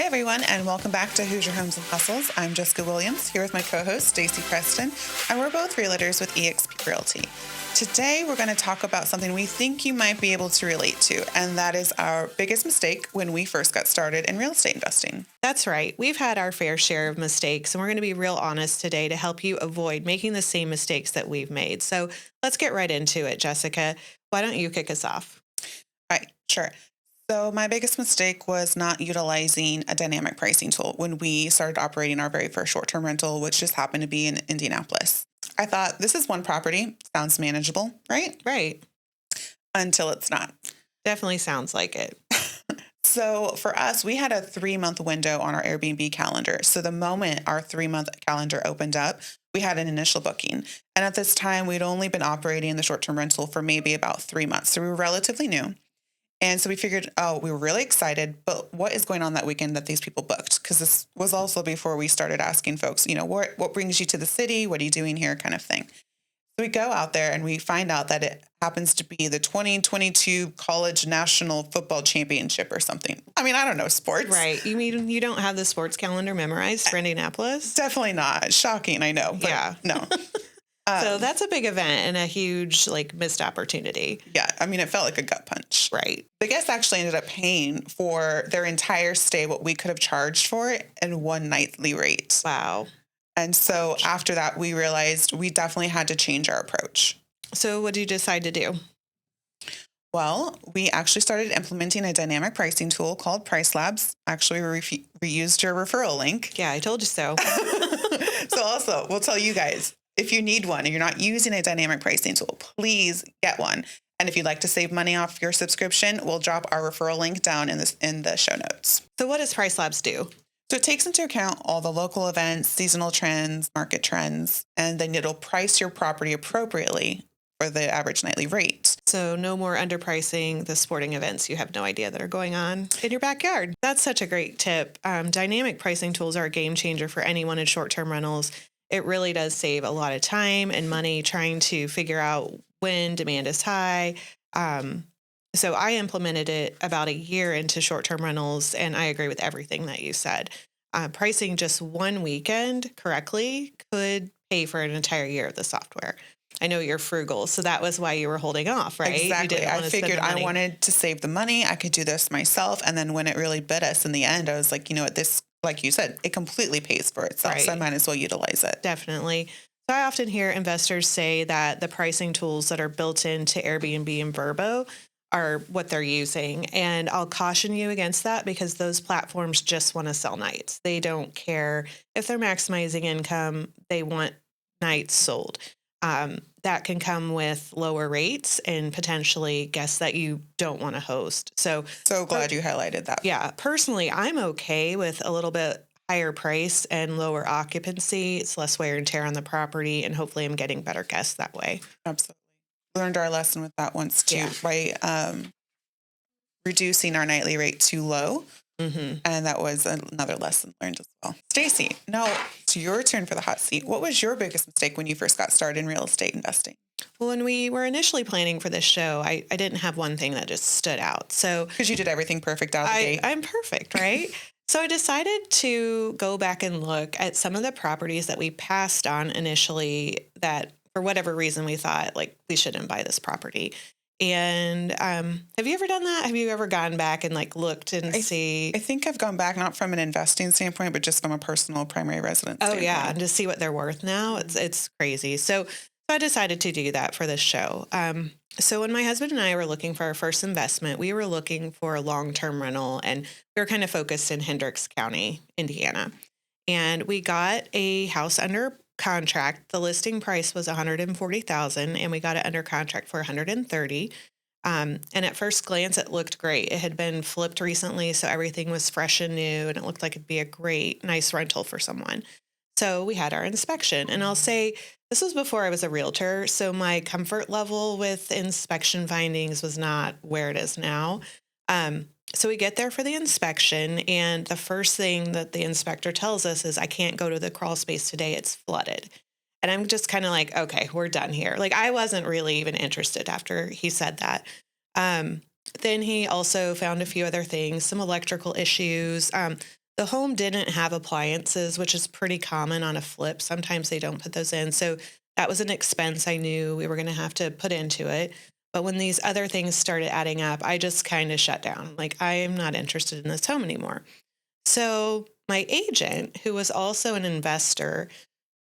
Hey everyone, and welcome back to Hoosier Homes and Hustles. I'm Jessica Williams, here with my co-host Stacy Preston, and we're both realtors with eXp Realty. Today, we're going to talk about something we think you might be able to relate to, and that is our biggest mistake when we first got started in real estate investing. That's right. We've had our fair share of mistakes, and we're going to be real honest today to help you avoid making the same mistakes that we've made. So let's get right into it, Jessica. Why don't you kick us off? All right, sure. So my biggest mistake was not utilizing a dynamic pricing tool when we started operating our very first short-term rental, which just happened to be in Indianapolis. I thought, this is one property, sounds manageable, right? Right. Until it's not. Definitely sounds like it. So for us, we had a 3-month window on our Airbnb calendar. So the moment our 3-month calendar opened up, we had an initial booking. And at this time, we'd only been operating in the short-term rental for maybe about 3 months. So we were relatively new. And so we figured, we were really excited, but what is going on that weekend that these people booked? Because this was also before we started asking folks, what brings you to the city? What are you doing here? Kind of thing. So we go out there and we find out that it happens to be the 2022 College National Football Championship or something. I mean, I don't know sports. Right. You mean you don't have the sports calendar memorized for Indianapolis? Definitely not. Shocking, I know. But yeah. No. So that's a big event and a huge missed opportunity. Yeah. I mean, it felt like a gut punch. Right. The guests actually ended up paying for their entire stay what we could have charged for it in one nightly rate. Wow. And so after that, we realized we definitely had to change our approach. So what did you decide to do? Well, we actually started implementing a dynamic pricing tool called PriceLabs. Actually, we used your referral link. Yeah, I told you so. So also, we'll tell you guys, if you need one and you're not using a dynamic pricing tool, please get one. And if you'd like to save money off your subscription, we'll drop our referral link down in the show notes. So what does PriceLabs do? So it takes into account all the local events, seasonal trends, market trends, and then it'll price your property appropriately for the average nightly rate. So no more underpricing the sporting events you have no idea that are going on in your backyard. That's such a great tip. Dynamic pricing tools are a game changer for anyone in short-term rentals. It really does save a lot of time and money trying to figure out when demand is high. So I implemented it about a year into short-term rentals, and I agree with everything that you said. Pricing just one weekend correctly could pay for an entire year of the software. I know you're frugal, so that was why you were holding off, right? Exactly. I figured I wanted to save the money. I could do this myself. And then when it really bit us in the end, I was like, this, like you said, it completely pays for itself. Right. So I might as well utilize it. Definitely. So I often hear investors say that the pricing tools that are built into Airbnb and VRBO are what they're using. And I'll caution you against that because those platforms just want to sell nights. They don't care if they're maximizing income. They want nights sold. That can come with lower rates and potentially guests that you don't want to host. So glad you highlighted that. Yeah. Personally, I'm okay with a little bit higher price and lower occupancy. It's less wear and tear on the property, and hopefully I'm getting better guests that way. Absolutely. Learned our lesson with that once too, by reducing our nightly rate too low. Mm-hmm. And that was another lesson learned as well. Stacy, now it's your turn for the hot seat. What was your biggest mistake when you first got started in real estate investing? Well, when we were initially planning for this show, I didn't have one thing that just stood out. So because you did everything perfect out of the gate. I'm perfect, right? So I decided to go back and look at some of the properties that we passed on initially that for whatever reason we thought we shouldn't buy this property. And have you ever done that? Have you ever gone back and looked and see? I think I've gone back not from an investing standpoint, but just from a personal primary residence standpoint. Yeah, and to see what they're worth now, it's crazy. So I decided to do that for this show. So when my husband and I were looking for our first investment, we were looking for a long-term rental, and we were kind of focused in Hendricks County, Indiana. And we got a house under contract. The listing price was $140,000, and we got it under contract for $130,000. And at first glance, it looked great. It had been flipped recently, so everything was fresh and new, and it looked like it'd be a nice rental for someone. So we had our inspection, and I'll say this was before I was a realtor, so my comfort level with inspection findings was not where it is now. So we get there for the inspection, and the first thing that the inspector tells us is, I can't go to the crawl space today. It's flooded. And I'm just kind of like, okay, we're done here. I wasn't really even interested after he said that. Then he also found a few other things, some electrical issues. The The home didn't have appliances, which is pretty common on a flip. Sometimes they don't put those in. So that was an expense I knew we were going to have to put into it. But when these other things started adding up, I just kind of shut down. Like, I am not interested in this home anymore. So my agent, who was also an investor,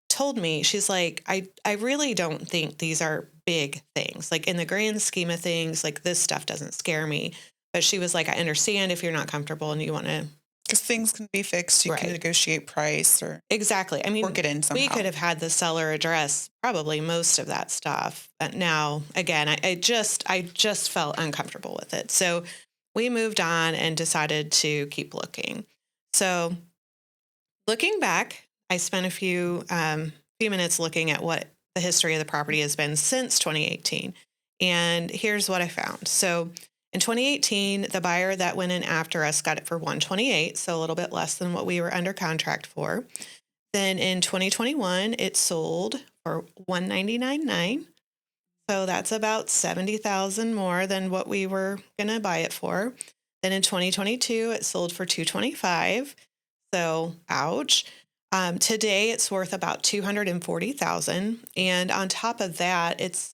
told me, she's like, I really don't think these are big things. Like, in the grand scheme of things, like, this stuff doesn't scare me. But she was like, I understand if you're not comfortable and you want to. Because things can be fixed. You can Right. negotiate price or Exactly. I work mean, it in we somehow. could have had the seller address probably most of that stuff. But now, again, I just felt uncomfortable with it. So we moved on and decided to keep looking. So looking back, I spent a few minutes looking at what the history of the property has been since 2018. And here's what I found. So in 2018, the buyer that went in after us got it for 128, so a little bit less than what we were under contract for. Then in 2021, it sold for 199.9. So that's about 70,000 more than what we were going to buy it for. Then in 2022, it sold for 225. So, ouch. Today, it's worth about 240,000, and on top of that, it's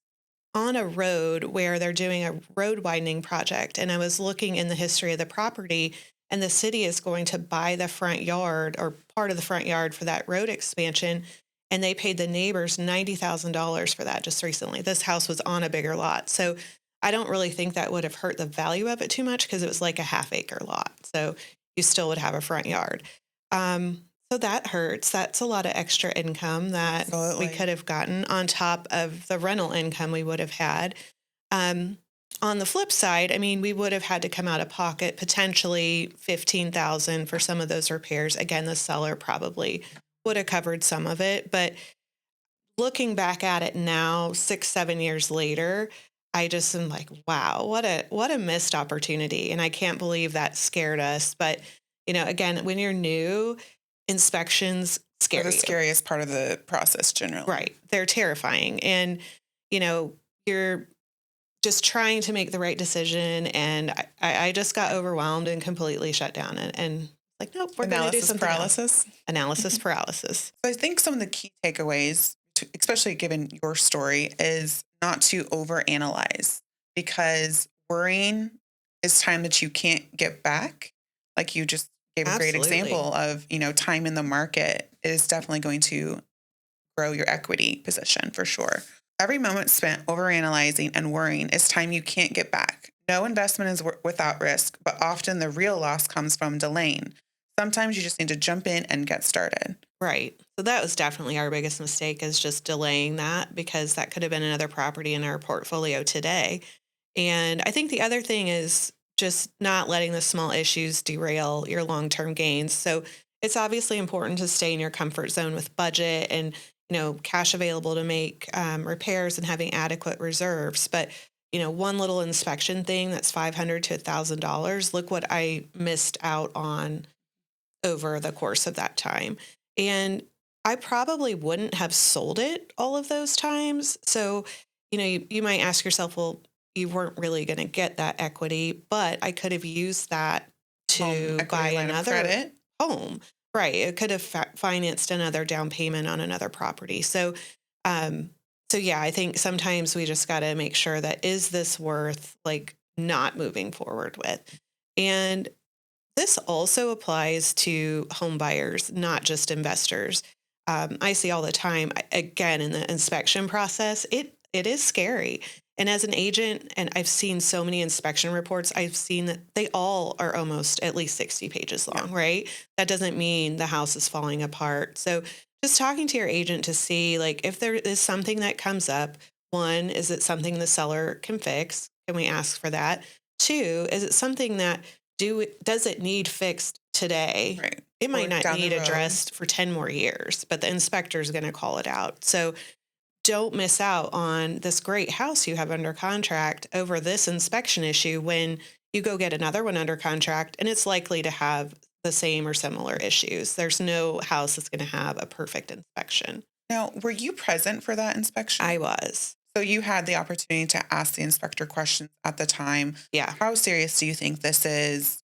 on a road where they're doing a road widening project. And I was looking in the history of the property, and the city is going to buy the front yard or part of the front yard for that road expansion. And they paid the neighbors $90,000 for that just recently. This house was on a bigger lot. So I don't really think that would have hurt the value of it too much because it was like a half-acre lot. So you still would have a front yard. So that hurts. That's a lot of extra income that we Absolutely. could have gotten on top of the rental income we would have had. Um, on the flip side, I mean, we would have had to come out of pocket potentially 15,000 for some of those repairs. Again, the seller probably would have covered some of it, but looking back at it now, 6, 7 years later, I just am like, wow, what a missed opportunity. And I can't believe that scared us. But, again, when you're new, inspections Or scare the you. scariest part of the process generally. Right. They're terrifying. And, you're just trying to make the right decision. And I just got overwhelmed and completely shut down and like, nope, we're going to do Analysis something else. paralysis. Analysis paralysis. So I think some of the key takeaways, especially given your story, is not to overanalyze because worrying is time that you can't get back. Like you just gave a great Absolutely. example of, time in the market is definitely going to grow your equity position for sure. Every moment spent overanalyzing and worrying is time you can't get back. No investment is without risk, but often the real loss comes from delaying. Sometimes you just need to jump in and get started. Right. So that was definitely our biggest mistake is just delaying that because that could have been another property in our portfolio today. And I think the other thing is just not letting the small issues derail your long-term gains. So it's obviously important to stay in your comfort zone with budget and, cash available to make repairs and having adequate reserves. But, one little inspection thing that's $500 to $1,000, look what I missed out on over the course of that time. And I probably wouldn't have sold it all of those times. So, you might ask yourself, well, you weren't really going to get that equity, but I could have used that to buy line of another credit. home. Right. It could have financed another down payment on another property. Um, so yeah, I think sometimes we just got to make sure that is this worth like not moving forward with? And this also applies to home buyers, not just investors. I see all the time, again, in the inspection process, it is scary. And as an agent, and I've seen so many inspection reports, I've seen that they all are almost at least 60 pages long, right? That doesn't mean the house is falling apart. So just talking to your agent to see like if there is something that comes up, one, is it something the seller can fix? Can we ask for that? Two, is it something that does it need fixed today? Right. It might Or not down the need road. addressed for 10 more years, but the inspector is going to call it out. So don't miss out on this great house you have under contract over this inspection issue when you go get another one under contract and it's likely to have the same or similar issues. There's no house that's going to have a perfect inspection. Now, were you present for that inspection? I was. So you had the opportunity to ask the inspector questions at the time. Yeah. How serious do you think this is?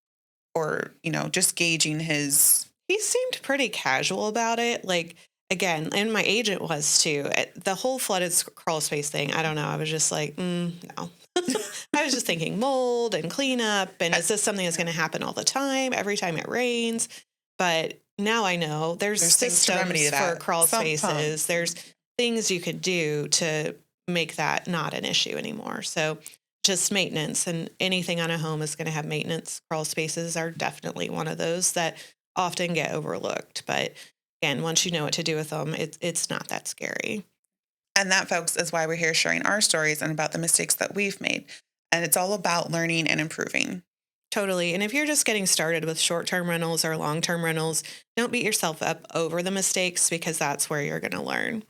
Or, just gauging his He seemed pretty casual about it. Like, again, and my agent was too. The whole flooded crawl space thing, I don't know. I was just like, no. I was just thinking mold and cleanup. And is this something that's going to happen all the time, every time it rains? But now I know there's systems for crawl spaces. There's things you could do to make that not an issue anymore. So just maintenance, and anything on a home is going to have maintenance. Crawl spaces are definitely one of those that often get overlooked. But again, once you know what to do with them, it's not that scary. And that, folks, is why we're here sharing our stories and about the mistakes that we've made. And it's all about learning and improving. Totally. And if you're just getting started with short-term rentals or long-term rentals, don't beat yourself up over the mistakes, because that's where you're going to learn.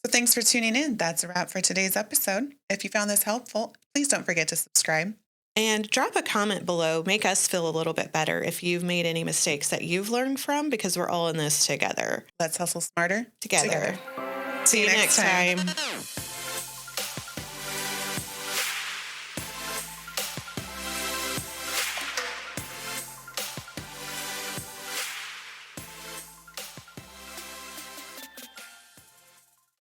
So thanks for tuning in. That's a wrap for today's episode. If you found this helpful, please don't forget to subscribe. And drop a comment below. Make us feel a little bit better if you've made any mistakes that you've learned from, because we're all in this together. Let's hustle smarter Together. See you next time.